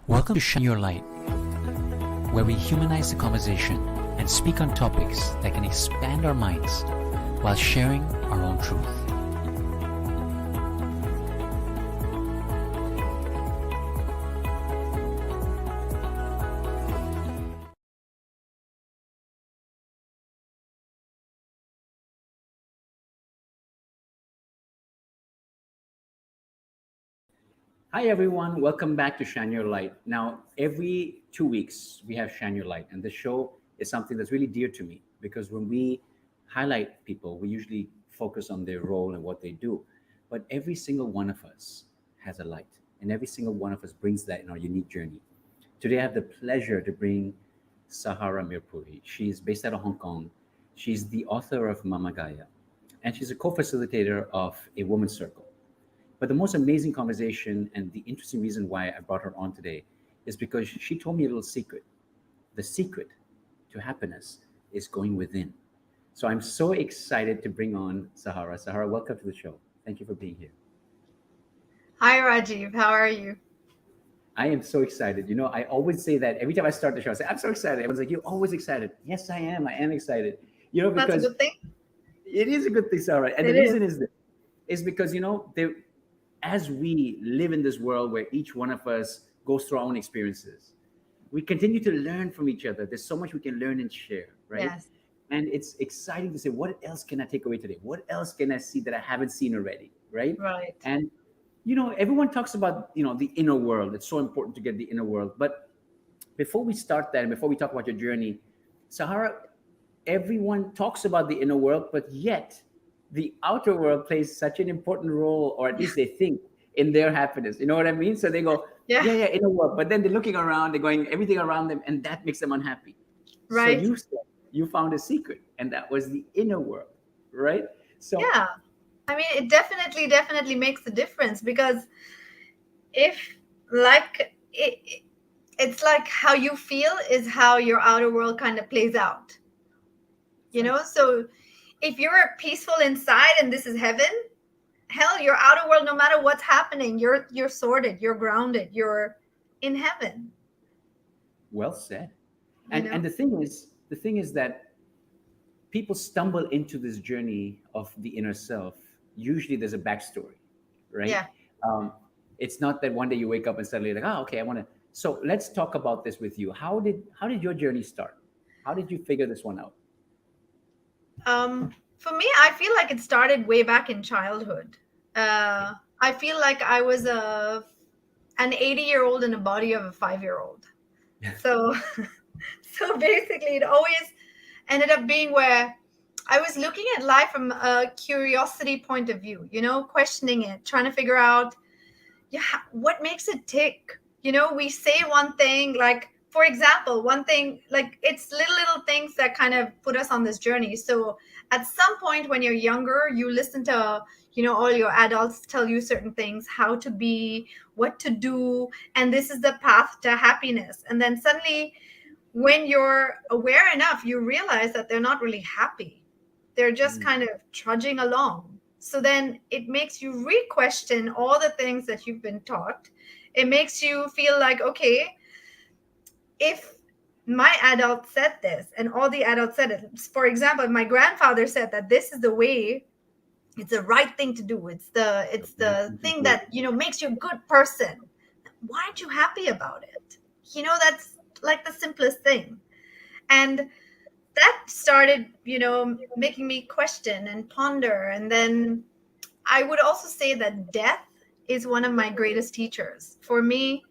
Welcome to Shine Your Light, where we humanize the conversation and speak on topics that can expand our minds while sharing our own truth. Hi, everyone. Welcome back to Shine Your Light. Now, every 2 weeks, we have Shine Your Light, and this show is something that's really dear to me because when we highlight people, we usually focus on their role and what they do. But every single one of us has a light, and every single one of us brings that in our unique journey. Today, I have the pleasure to bring Sahara Mirpuri. She's based out of Hong Kong. She's the author of Mama Gaia, and she's a co facilitator of a women's circle. But the most amazing conversation and the interesting reason why I brought her on today is because she told me a little secret. The secret to happiness is going within. So I'm so excited to bring on Sahara. Sahara, welcome to the show. Thank you for being here. Hi, Rajiv. How are you? I am so excited. I always say that every time I start the show, I say, I'm so excited. Everyone's like, you're always excited. Yes, I am. I am excited. That's a Because good thing. it is a good thing, Sahara. And the It is. reason is this, is because, as we live in this world where each one of us goes through our own experiences, we continue to learn from each other. There's so much we can learn and share, right? Yes. And it's exciting to say, what else can I take away today? What else can I see that I haven't seen already, right? Right. And everyone talks about the inner world. It's so important to get the inner world. But before we start that, and before we talk about your journey, Sahara, everyone talks about the inner world, but yet the outer world plays such an important role, or at least they think, in their happiness. You know what I mean? So they go, Yeah. yeah, yeah, inner world. But then they're looking around, they're going everything around them, and that makes them unhappy. So Right. you said you found a secret, and that was the inner world, right? So Yeah. I mean, it definitely makes a difference because if, like, it's like how you feel is how your outer world kind of plays out. So if you're peaceful inside and this is heaven, hell, your outer world, no matter what's happening, you're sorted, you're grounded, you're in heaven. well said. You And know. the thing is that people stumble into this journey of the inner self. Usually, there's a backstory, right? Yeah. Um, it's not that one day you wake up and suddenly like, oh, okay, I want to. So let's talk about this with you. How did your journey start? How did you figure this one out? For me, I feel like it started way back in childhood. Okay. I feel like I was an 80-year-old in a body of a 5-year-old. So, so basically, it always ended up being where I was looking at life from a curiosity point of view, questioning it, trying to figure out, yeah, what makes it tick? We say one thing, like, for example, one thing, like, it's little things that kind of put us on this journey. So at some point when you're younger, you listen to, all your adults tell you certain things, how to be, what to do, and this is the path to happiness. And then suddenly, when you're aware enough, you realize that they're not really happy. They're just Mm. kind of trudging along. So then it makes you re-question all the things that you've been taught. It makes you feel like, okay, if my adult said this and all the adults said it, for example, if my grandfather said that this is the way, it's the right thing to do, it's the The it's right the thing to thing do. that makes you a good person, why aren't you happy about it? That's like the simplest thing. And that started making me question and ponder. And then I would also say that death is one of my greatest teachers. For me,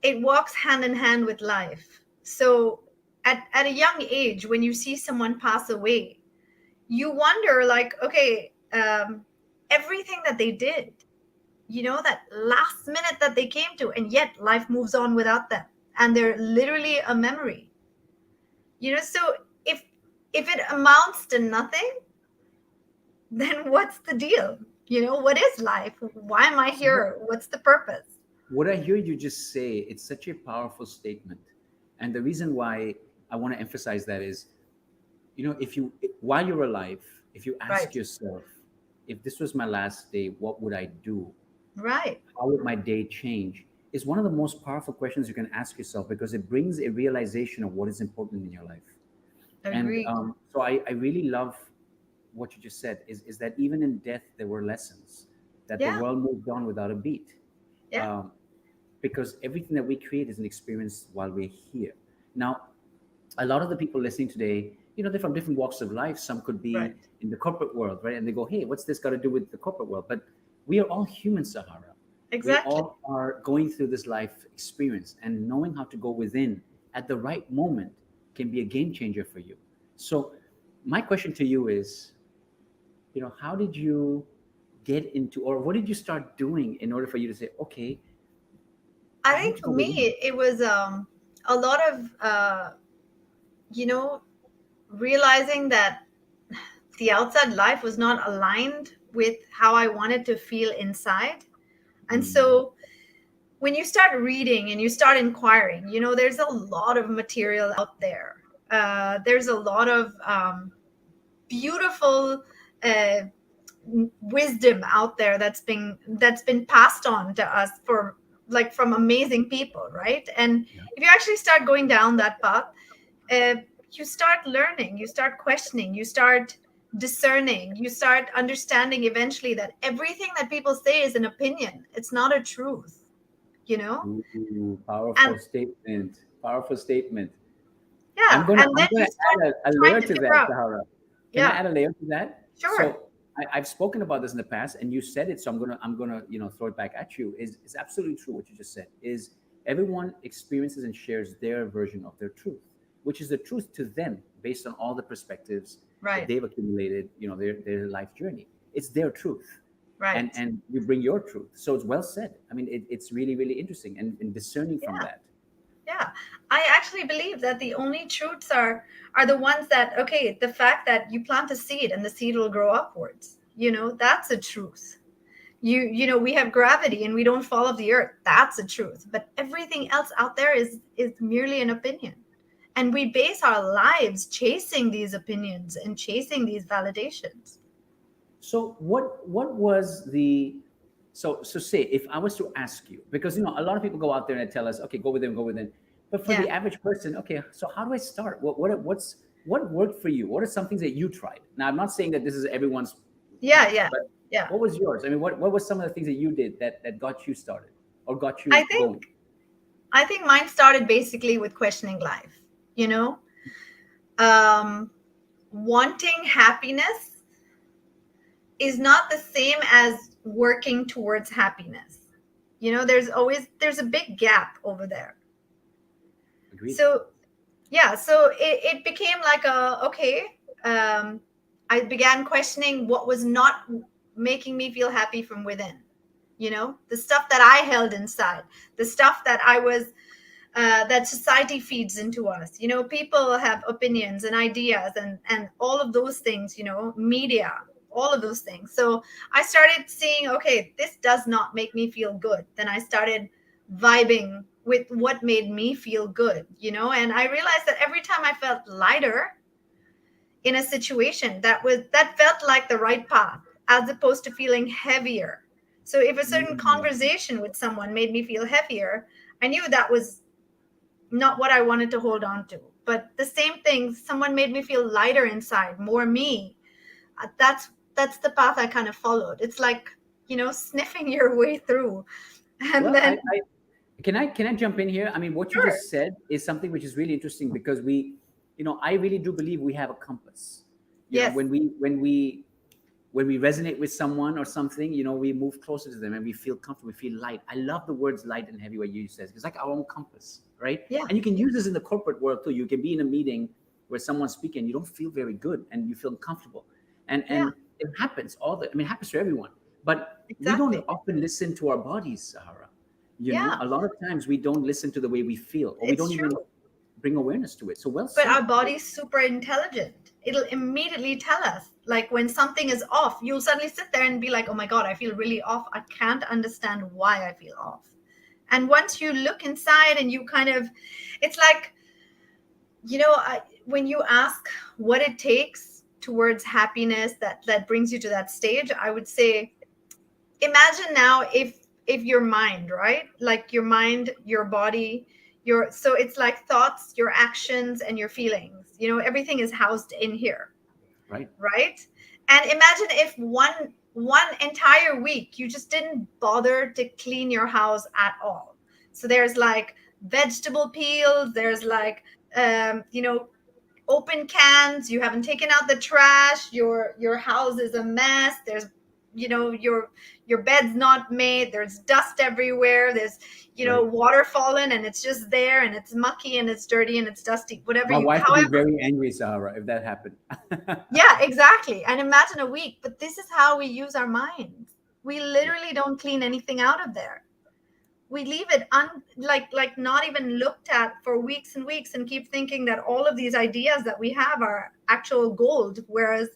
it walks hand in hand with life. So at a young age, when you see someone pass away, you wonder, like, okay, everything that they did, that last minute that they came to, and yet life moves on without them. And they're literally a memory. So if it amounts to nothing, then what's the deal? What is life? Why am I You know, here? What's the purpose? what I hear you just say, it's such a powerful statement. And the reason why I want to emphasize that is, if you, while you're alive, if you ask Right. yourself, if this was my last day, what would I do? Right. How would my day change? is one of the most powerful questions you can ask yourself, because it brings a realization of what is important in your life. And Agree. so I really love what you just said, is that even in death, there were lessons, that the Yeah. world moved on without a beat. Yeah. Um, because everything that we create is an experience while we're here. Now, a lot of the people listening today, they're from different walks of life. Some could be Right. in the corporate world, right? And they go, hey, what's this got to do with the corporate world? But we are all human, Sahara. We Exactly. all are going through this life experience, and knowing how to go within at the right moment can be a game changer for you. So, my question to you is, how did you get into, or what did you start doing in order for you to say, okay, I I need think to for go within? me, it was a lot of, you know, realizing that the outside life was not aligned with how I wanted to feel inside. And Mm, so when you start reading and you start inquiring, there's a lot of material out there. There's a lot of beautiful uh, wisdom out there that's been passed on to us for like from amazing people, right? And yeah. if you actually start going down that path, uh, you start learning, you start questioning, you start discerning, you start understanding eventually that everything that people say is an opinion. It's not a truth, you know? Ooh, And powerful statement. Powerful statement. I'm yeah, gonna and I'm then gonna you start add a trying layer to to figure that, out. Sahara. Can I Yeah, add a layer to that? sure. So I've spoken about this in the past, and you said it. So I'm gonna throw it back at you. Is absolutely true what you just said. Is everyone experiences and shares their version of their truth, which is the truth to them based on all the perspectives that Right, they've accumulated. Their life journey. It's their truth, and right. and you bring your truth. So it's well said. I mean, it's really really interesting, and discerning from Yeah. that. Yeah, I actually believe that the only truths are the ones that, okay, the fact that you plant a seed and the seed will grow upwards. That's a truth. We have gravity and we don't fall off the earth. That's a truth. But everything else out there is merely an opinion. And we base our lives chasing these opinions and chasing these validations. So what was the so say if I was to ask you, because a lot of people go out there and tell us, okay, go within. But for Yeah. the average person, okay, so how do I start? What worked for you? What are some things that you tried? Now I'm not saying that this is everyone's Yeah, path, yeah. but Yeah. what was yours? I mean, what was some of the things that you did that got you started or got I you think going? I think mine started basically with questioning life, you know? Um wanting happiness is not the same as working towards happiness. There's a big gap over there. Agreed. So yeah, so it became like um I began questioning what was not making me feel happy from within. The stuff that I held inside, the stuff that I was that society feeds into us. People have opinions and ideas and all of those things, media, all of those things. So I started seeing, okay, this does not make me feel good. Then I started vibing with what made me feel good, and I realized that every time I felt lighter in a situation that felt like the right path, as opposed to feeling heavier. So if a certain Mm. conversation with someone made me feel heavier, I knew that was not what I wanted to hold on to. But the same thing, someone made me feel lighter inside, more me. That's the path I kind of followed. It's like, sniffing your way through. And Well, then can I jump in here? I mean, what you sure. just said is something which is really interesting, because I really do believe we have a compass. Yes. When we resonate with someone or something, we move closer to them and we feel comfortable, we feel light. I love the words light and heavy, what you said. It's like our own compass, right? Yeah. And you can use this in the corporate world too. You can be in a meeting where someone's speaking, you don't feel very good and you feel uncomfortable. And Yeah. and it happens it happens to everyone. But we don't Exactly. often listen to our bodies, Sahara. Yeah. A lot of times we don't listen to the way we feel, or we It's don't even true. bring awareness to it. So well But said. our body's super intelligent. It'll immediately tell us. Like when something is off, you'll suddenly sit there and be like, oh my God, I feel really off. I can't understand why I feel off. And once you look inside and you kind of, it's like, when you ask what it takes towards happiness that brings you to that stage, I would say, imagine now if if your mind, right? Like your mind, your body, so it's like thoughts, your actions, and your feelings. Everything is housed in here, Right. right? And imagine if one entire week you just didn't bother to clean your house at all. So there's like vegetable peels, there's like open cans, you haven't taken out the trash, your house is a mess, there's your bed's not made, there's dust everywhere, there's Right. water fallen, and it's just there, and it's mucky and it's dirty and it's dusty, whatever My you wife would be however. very angry, Sahara, if that happened. Yeah, exactly. And imagine a week, but this is how we use our minds. We literally don't clean anything out of there. We leave it like not even looked at for weeks and weeks, and keep thinking that all of these ideas that we have are actual gold. Whereas,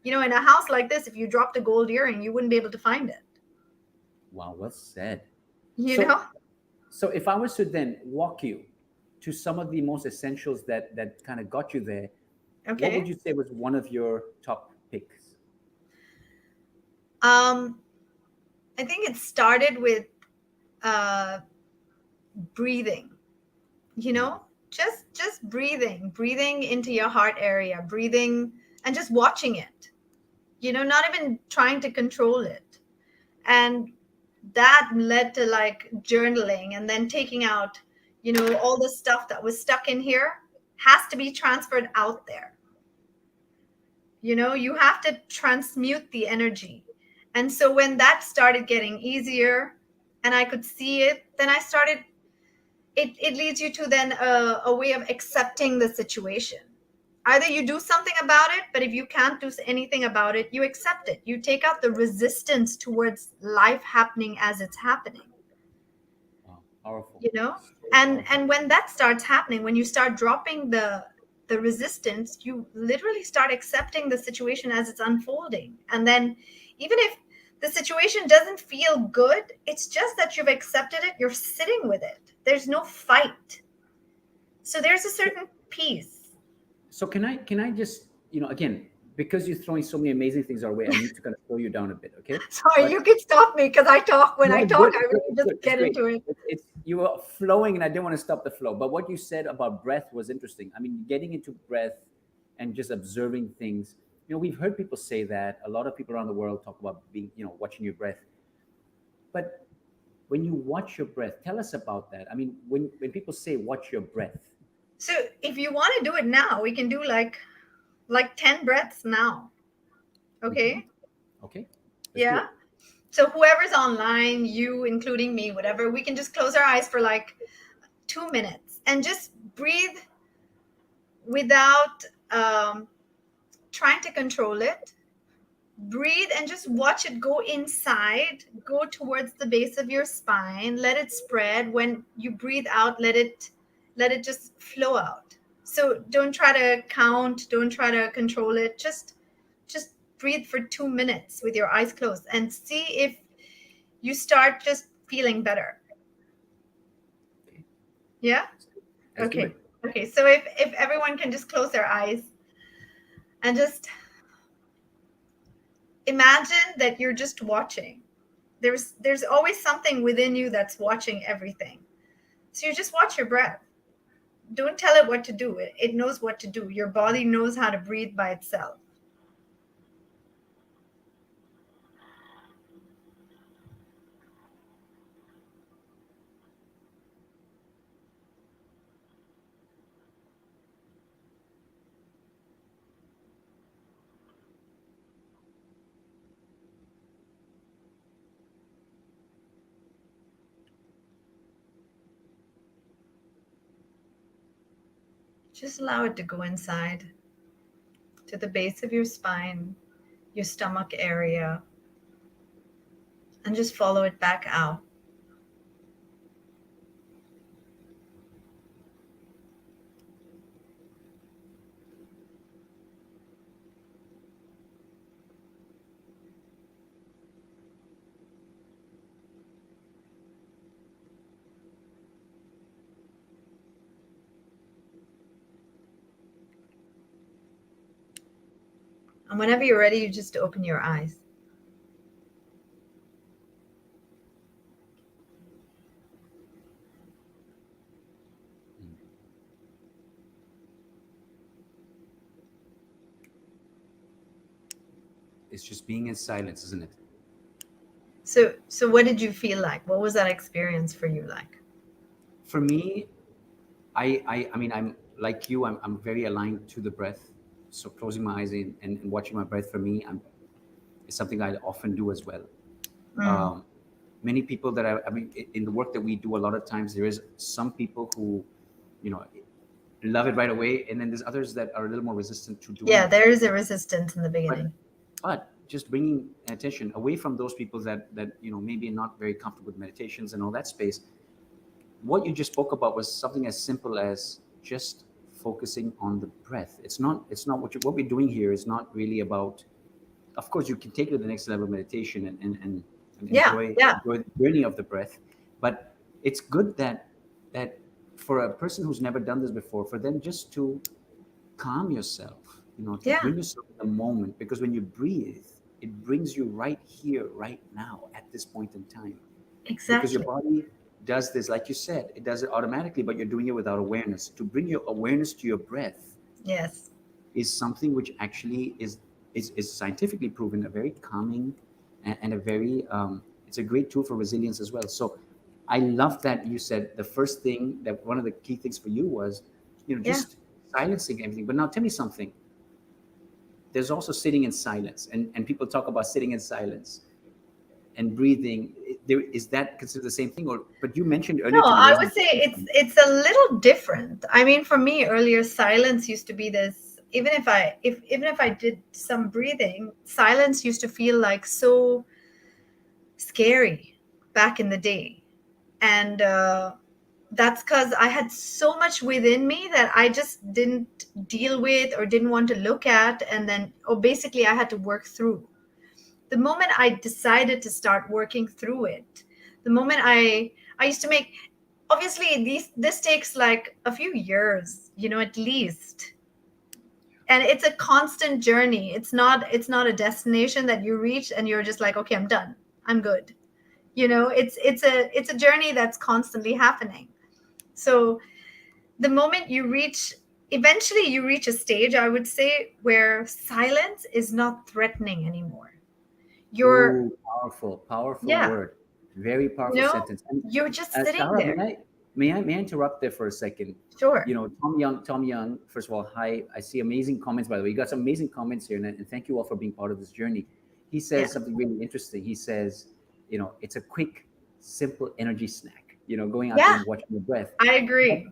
in a house like this, if you dropped a gold earring, you wouldn't be able to find it. Wow, well said. You So, know? so if I was to then walk you to some of the most essentials that kind of got you there, what would Okay. you say was one of your top picks? Um, I think it started with uh breathing. Just breathing into your heart area, breathing and just watching it, not even trying to control it. And that led to like journaling, and then taking out all the stuff that was stuck in here has to be transferred out there. You have to transmute the energy. And so when that started getting easier and I could see it, then I started it leads you to then a way of accepting the situation. Either you do something about it, but if you can't do anything about it, you accept it. You take out the resistance towards life happening as it's happening. Wow, powerful. you know So and powerful. and when that starts happening, when you start dropping the resistance, you literally start accepting the situation as it's unfolding. And then, even if the situation doesn't feel good, it's just that you've accepted it, you're sitting with it, there's no fight. So there's a So, certain peace. so can I just, again, because you're throwing so many amazing things our way, I need to kind of slow you down a bit, okay? Sorry, But you can stop me, because I talk, when no, I it's talk good. I It's good. really It's just good. It's get great. into it. It's you were flowing, and I didn't want to stop the flow. But what you said about breath was interesting. I mean, getting into breath and just observing things. We've heard people say that. A lot of people around the world talk about being, watching your breath. But when you watch your breath, tell us about that. I mean, when people say watch your breath, So if you want to do it now, we can do like 10 breaths now. we can. Okay. Okay, let's do Yeah. it. So whoever's online, you including me, whatever, we can just close our eyes for like 2 minutes and just breathe without trying to control it. Breathe and just watch it go inside, go towards the base of your spine, let it spread. When you breathe out, let it just flow out. So don't try to count, don't try to control it. Just breathe for 2 minutes with your eyes closed and see if you start just feeling better. Okay, Yeah. let's do Okay. it. Okay. So if everyone can just close their eyes and just imagine that you're just watching. There's always something within you that's watching everything. So you just watch your breath. Don't tell it what to do. It knows what to do. Your body knows how to breathe by itself. Just allow it to go inside to the base of your spine, your stomach area, and just follow it back out. And whenever you're ready, you just open your eyes. It's just being in silence, isn't it? So what did you feel like? What was that experience for you like? For me, I mean, I'm like you. I'm very aligned to the breath. So closing my eyes and watching my breath for me, is something I often do as well. Mm. Um, Many people that I mean, in the work that we do, a lot of times there is some people who, you know, love it right away, and then there's others that are a little more resistant to doing Yeah, that. there is a resistance in the But beginning. just bringing attention away from those people that maybe not very comfortable with meditations and all that space. What you just spoke about was something as simple as just focusing on the breath. It's not what we're doing here is not really about. Of course, you can take it to the next level of meditation and Yeah, yeah, enjoy the journey of the breath. But it's good that for a person who's never done this before, for them just to calm yourself, to yeah, bring yourself in the moment, because when you breathe, it brings you right here, right now, at this point in time, because your exactly. body does this, like you said, it does it automatically, but you're doing it without awareness. To bring your awareness to your breath Yes. is something which actually is scientifically proven a very calming and a very it's a great tool for resilience as well. So I love that you said the first thing, that one of the key things for you was Yeah. just silencing everything. But now tell me something. There's also sitting in silence, and people talk about sitting in silence and breathing. There is that considered the same thing, or but you mentioned No, earlier to me I there's would a say it's difference. it's a little different. I mean, for me, earlier silence used to be this. Even if I did some breathing, silence used to feel like so scary back in the day, and that's because I had so much within me that I just didn't deal with or didn't want to look at, and then, or basically, I had to work through. The moment I decided to start working through it, the moment I used to make, obviously this takes like a few years, at least. And it's a constant journey. It's not a destination that you reach and you're just like, okay, I'm done. I'm good. It's a journey that's constantly happening. So the moment eventually you reach a stage, I would say, where silence is not threatening anymore. You're Oh, powerful Yeah, word, very you powerful know, sentence. And you're just sitting Sarah, there. may I interrupt there for a second? Sure. Tom Young. First of all, hi. I see amazing comments, by the way. You got some amazing comments here, and thank you all for being part of this journey. He Yeah. says something really interesting. He says, it's a quick, simple energy snack. Going out there Yeah, and watching your breath. I But agree.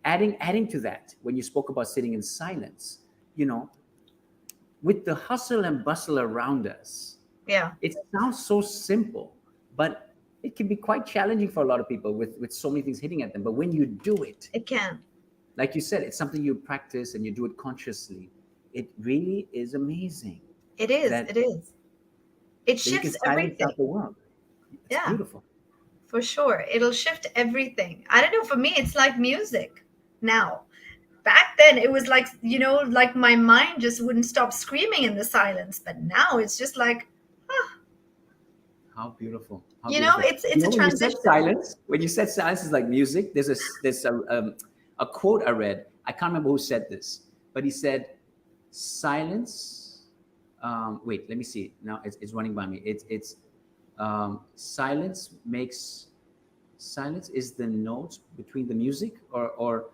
adding to that, when you spoke about sitting in silence, you know, with the hustle and bustle around us, Yeah, it sounds so simple, but it can be quite challenging for a lot of people with so many things hitting at them. But when you do it, it can. like you said, it's something you practice and you do it consciously. It really is amazing It is. that It is. It that you can shifts silence everything. out the world. It's Yeah, beautiful. for sure. It'll shift everything. I don't know. For me, it's like music now. Back then, it was like my mind just wouldn't stop screaming in the silence. But now it's just like, ah, How beautiful. How beautiful. it's a When you said transition. silence, is like music, there's a quote I read. I can't remember who said this, but he said, silence. Wait, let me see. Now it's running by me. It's silence makes silence is the notes between the music, or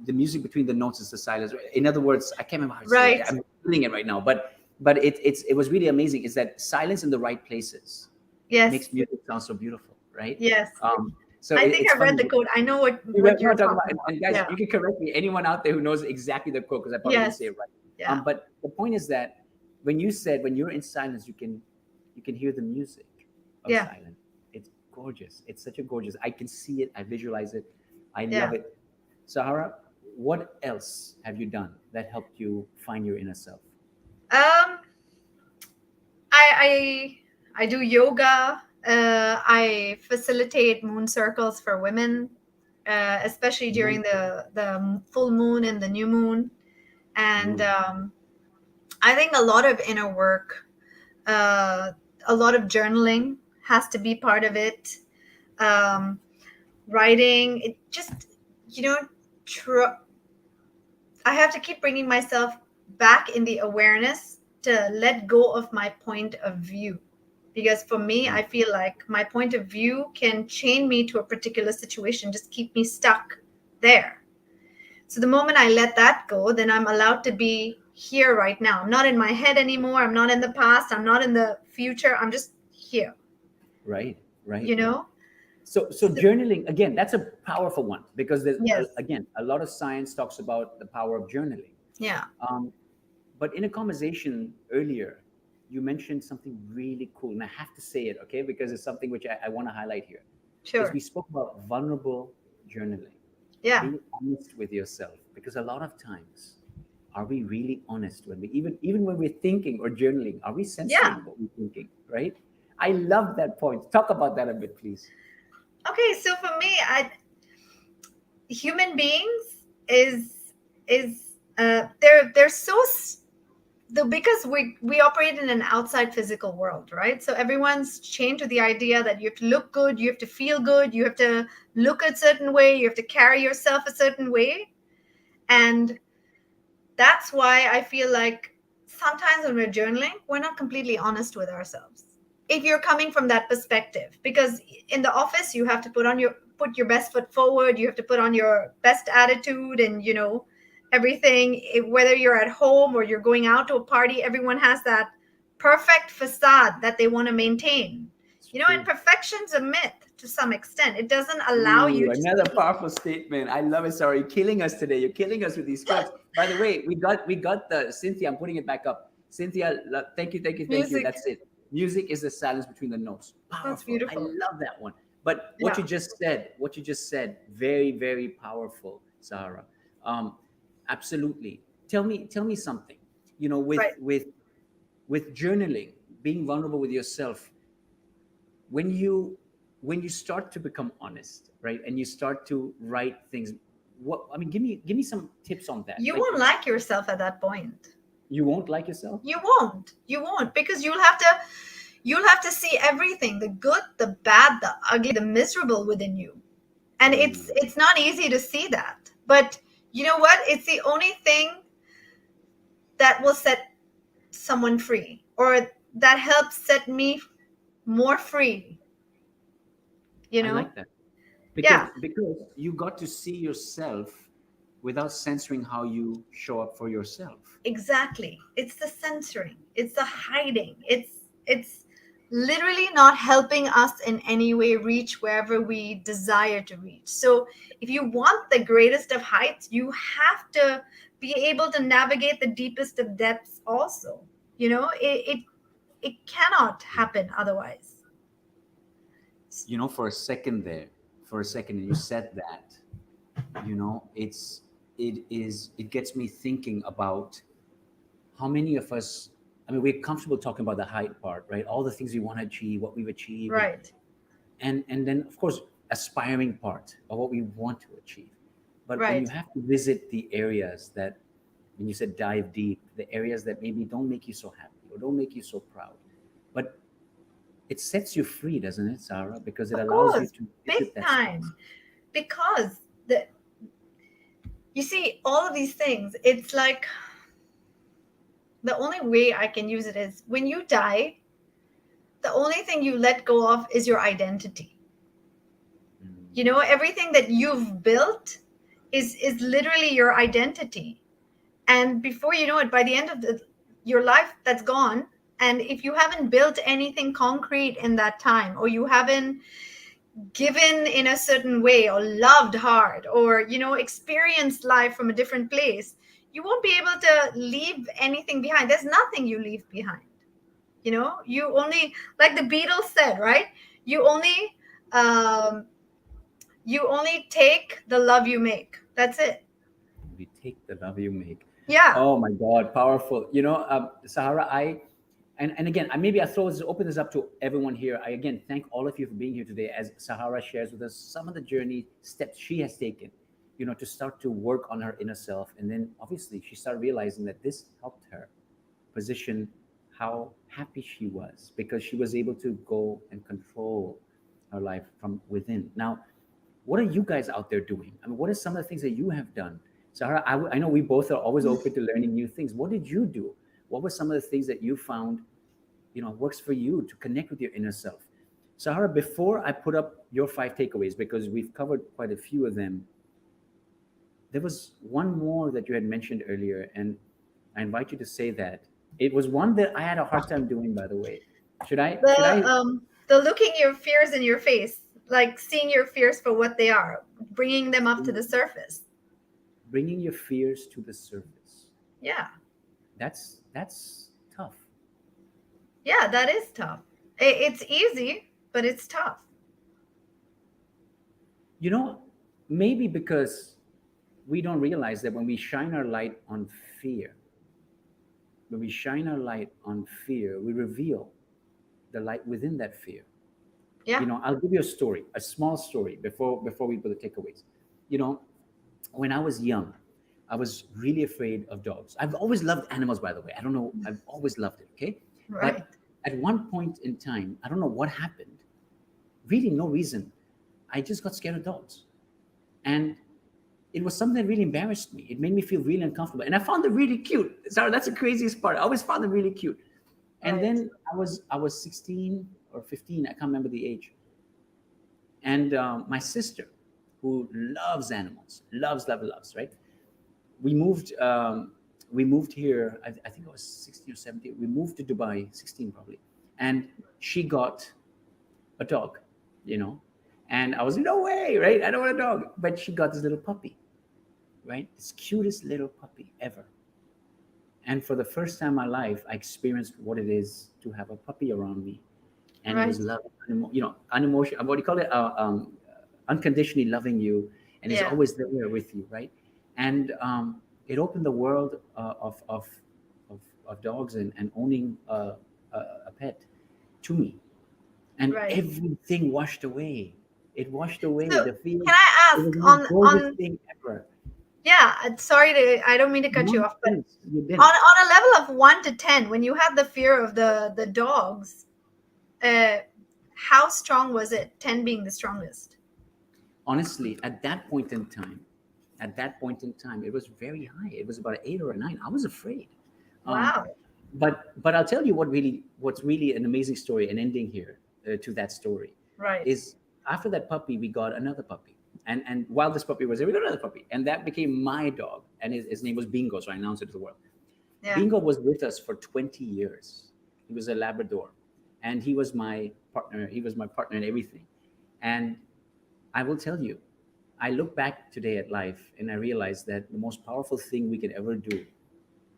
the music between the notes is the silence. In other words, I can't remember how to say it. Right. I'm feeling it right now, but it was really amazing. Is that silence in the right places makes Yes. music sound so beautiful, right? Yes. So I think it's I read funny. the quote. I know what You know what what you're I'm talking about, talking about. and guys, Yeah. you can correct me. Anyone out there who knows exactly the quote, because I probably didn't say Yes. it right. Yeah. But the point is that when you're in silence, you can hear the music of Yeah. silence. It's gorgeous. It's such a gorgeous. I can see it. I visualize it. I love Yeah. it. Sahara, what else have you done that helped you find your inner self? Um, I do yoga. I facilitate moon circles for women, especially during Mhm. the full moon and the new moon. And Mm. I think a lot of inner work, uh, a lot of journaling has to be part of it. Um, Writing, it just, you know, tr- I have to keep bringing myself back in the awareness let go of my point of view, because for me, I feel like my point of view can chain me to a particular situation, just keep me stuck there. So the moment I let that go, then I'm allowed to be here right now. I'm not in my head anymore. I'm not in the past. I'm not in the future. I'm just here, Right, right. you know? So journaling, again, that's a powerful one, because there's Yes. again, a lot of science talks about the power of journaling. Yeah. But in a conversation earlier, you mentioned something really cool, and I have to say it, okay, because it's something which I want to highlight here. Is Sure. we spoke about vulnerable journaling, Yeah. being honest with yourself, because a lot of times, are we really honest when we even when we're thinking or journaling? Are we Yeah. censoring what we're thinking? Right? I love that point. Talk about that a bit, please. Okay. So for me, human beings is they're so because we operate in an outside physical world, right? So everyone's chained to the idea that you have to look good, you have to feel good, you have to look a certain way, you have to carry yourself a certain way. And that's why I feel like sometimes when we're journaling, we're not completely honest with ourselves, if you're coming from that perspective. Because in the office, you have to put your best foot forward, you have to put on your best attitude, and everything. Whether you're at home or you're going out to a party, everyone has that perfect facade that they want to maintain. It's And true. perfection's a myth to some extent. It doesn't allow Ooh, you to another see. powerful statement. I love it. Sorry, you're killing us today. You're killing us with these quotes. By the way, we got the Cynthia. I'm putting it back up. Cynthia, thank you, thank you, thank you. Music. That's it. Music is the silence between the notes. That's Powerful. I beautiful. love that one. But Yeah. what you just said, very, very powerful, Sahara. Um, absolutely. Tell me something. With Right. journaling, being vulnerable with yourself, when you start to become honest, right, and you start to write things, what I mean, give me some tips on that. You Like, won't like yourself at that point. you won't like yourself. You won't, because you'll have to see everything, the good, the bad, the ugly, the miserable within you. And it's Ooh, it's not easy to see that. But you know what? It's the only thing that will set someone free, or that helps set me more free, you I know? like that, because Yeah, you got to see yourself without censoring how you show up for yourself. exactly. It's the censoring, it's the hiding, it's literally not helping us in any way reach wherever we desire to reach. So if you want the greatest of heights, you have to be able to navigate the deepest of depths also. It cannot happen otherwise. For a second there, for a second, and you said that, it gets me thinking about how many of us, I mean, we're comfortable talking about the height part, right? All the things we want to achieve, what we've achieved, and Right. and then of course aspiring part of what we want to achieve. But when you Right. have to visit the areas that, when you said dive deep, the areas that maybe don't make you so happy or don't make you so proud, but it sets you free, doesn't it, Sarah? Because it Of allows you course. to Big visit that space. time. Because you see, all of these things, it's like the only way I can use it is when you die, the only thing you let go of is your identity. Mm, Everything that you've built is literally your identity. And before you know it, by the end of your life, that's gone. And if you haven't built anything concrete in that time, or you haven't given in a certain way, or loved hard, or experienced life from a different place, you won't be able to leave anything behind. There's nothing you leave behind. You only, like the Beatles said, right? you only um, you only take the love you make. That's it. we take the love you make. Yeah. Oh my God, powerful. Sahara, and again, maybe I open this up to everyone here. I again thank all of you for being here today as Sahara shares with us some of the journey steps she has taken, to start to work on her inner self. And then obviously she started realizing that this helped her position how happy she was, because she was able to go and control her life from within. Now, what are you guys out there doing? I mean, what are some of the things that you have done? Sahara, I know we both are always open to learning new things. What did you do? What were some of the things that you found, works for you to connect with your inner self? Sahara, before I put up your 5 takeaways, because we've covered quite a few of them, there was one more that you had mentioned earlier, and I invite you to say that. It was one that I had a hard time doing, by the way. Should I? Should I? The looking your fears in your face, like seeing your fears for what they are, bringing them up to the surface. Bringing your fears to the surface. Yeah. That's tough. Yeah, that is tough. It's easy, but it's tough. Maybe because we don't realize that when we shine our light on fear, we reveal the light within that fear. Yeah. I'll give you a small story before we put the takeaways. When I was young, I was really afraid of dogs. I've always loved animals, by the way. I don't know, I've always loved it, okay? Right. But at one point in time, I don't know what happened, really no reason, I just got scared of dogs. And it was something that really embarrassed me. It made me feel really uncomfortable. And I found them really cute. Sorry, that's the craziest part. I always found them really cute. And Right. then I was 16 or 15, I can't remember the age. And my sister, who loves animals, loves, right? We moved here, I think I was 16 or 17. We moved to Dubai, 16 probably. And she got a dog, and I was, no way, right? I don't want a dog. But she got this little puppy, right? This cutest little puppy ever. And for the first time in my life, I experienced what it is to have a puppy around me. And it was Right. love, unemotional, what do you call it? Unconditionally loving you. And it's Yeah. always there with you, right? And it opened the world of dogs and owning a pet to me. And Right. everything washed away. It washed away So the feeling. can I It was ask the most gorgeous on thing ever. yeah, I don't mean to cut you No, off, but you didn't. on a level of 1 to 10, when you had the fear of the dogs, how strong was it? 10 being the strongest. Honestly, at that point in time, it was very high. It was about an 8 or a 9. I was afraid. Wow. But I'll tell you what's really an amazing story, an ending here to that story Right. is, after that puppy, we got another puppy. And while this puppy was there, we got another puppy. And that became my dog. And his name was Bingo. So I announced it to the world. Yeah. Bingo was with us for 20 years. He was a Labrador. And he was my partner. He was my partner in everything. And I will tell you, I look back today at life and I realize that the most powerful thing we could ever do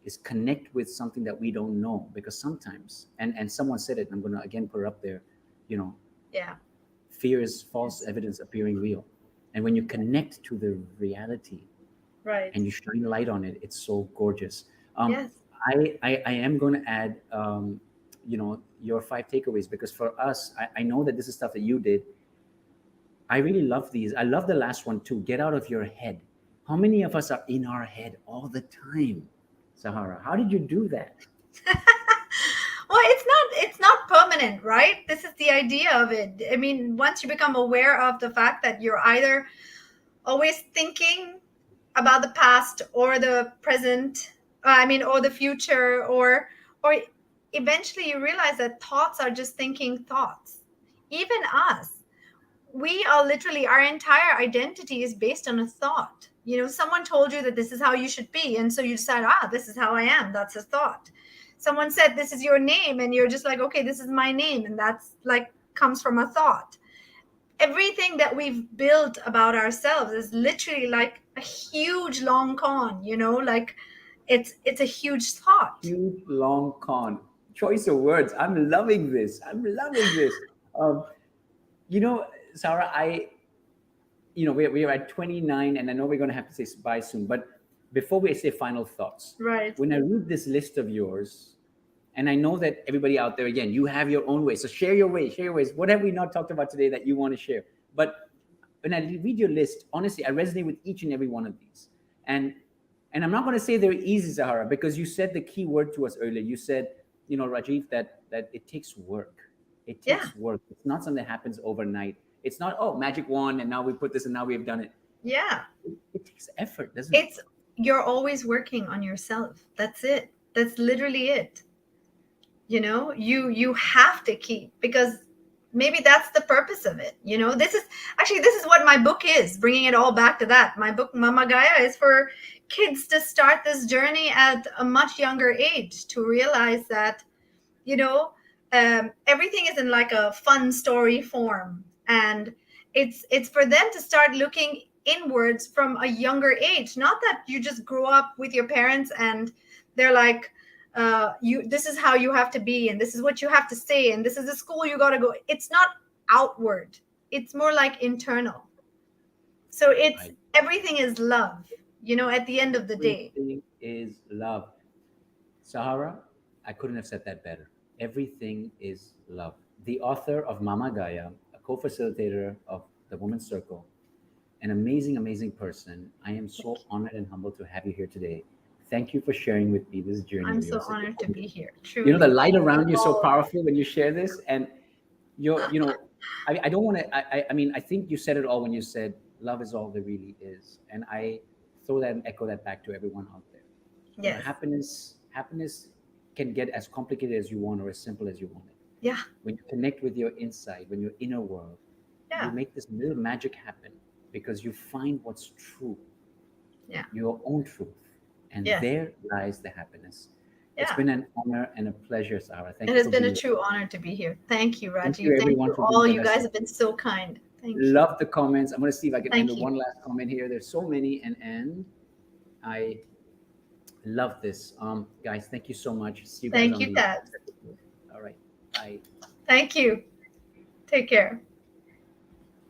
is connect with something that we don't know. Because sometimes, and someone said it, and I'm going to again put it up there, Yeah. fear is false evidence appearing real. And when you connect to the reality Right. and you shine light on it, it's so gorgeous. Yes. I am going to add, your 5 takeaways, because for us, I know that this is stuff that you did. I really love these. I love the last one too. Get out of your head. How many of us are in our head all the time, Sahara? How did you do that? Well, it's not permanent, right? This is the idea of it. I mean, once you become aware of the fact that you're either always thinking about the past or the present, or the future, or eventually you realize that thoughts are just thinking thoughts. Even us, we are literally, our entire identity is based on a thought. Someone told you that this is how you should be, and so you decide, this is how I am. That's a thought. Someone said this is your name, and you're just like, okay, this is my name, and that's like comes from a thought. Everything that we've built about ourselves is literally like a huge long con, like it's a huge thought. Huge long con. Choice of words. I'm loving this. Sarah, we are at 29, and I know we're going to have to say bye soon. But before we say final thoughts, Right. when I read this list of yours, and I know that everybody out there, again, you have your own way. So share your ways. What have we not talked about today that you want to share? But when I read your list, honestly, I resonate with each and every one of these. And I'm not going to say they're easy, Sahara, because you said the key word to us earlier. You said, Rajiv, that it takes work. It takes work. It's not something that happens overnight. It's not, magic wand, and now we put this, and now we've done it. Yeah. It takes effort, doesn't it? You're always working on yourself. That's it. That's literally it. You have to keep, because maybe that's the purpose of it. This is what my book is, bringing it all back to that. My book Mama Gaia is for kids to start this journey at a much younger age, to realize that everything is in like a fun story form, and it's for them to start looking inwards from a younger age. Not that you just grew up with your parents and they're like, this is how you have to be, and this is what you have to say, and this is the school you got to go. It's not outward, it's more like internal. So it's Right. everything is love, at the end of the day. Everything is love. Sahara, I couldn't have said that better. Everything is love. The author of Mama Gaia, a co-facilitator of the Women's Circle, an amazing, amazing person. I am so honored and humbled to have you here today. Thank you for sharing with me this journey I'm of so yours. honored to be here. Truly. The light around you is so Oh. powerful when you share this, and I don't want to. I mean, I think you said it all when you said love is all there really is, and I throw that and echo that back to everyone out there. Yes. Happiness can get as complicated as you want or as simple as you want it. Yeah. When you connect with your inside, when your inner world, Yeah. you make this little magic happen because you find what's true. Yeah. Your own truth. And Yes. there lies the happiness. It's Yeah. been an honor and a pleasure, Sarah. Thank It you has for been a being true honor to be here. Thank you, Thank Rajiv. you, everyone, for being all. with You us. guys have been so kind. Thank you. Love the comments. I'm going to see if I can Thank end with you. one last comment here. There's so many, and I love this. Guys, thank you so much. See you guys Thank on you, the Tad. All right. Bye. Thank you. Take care.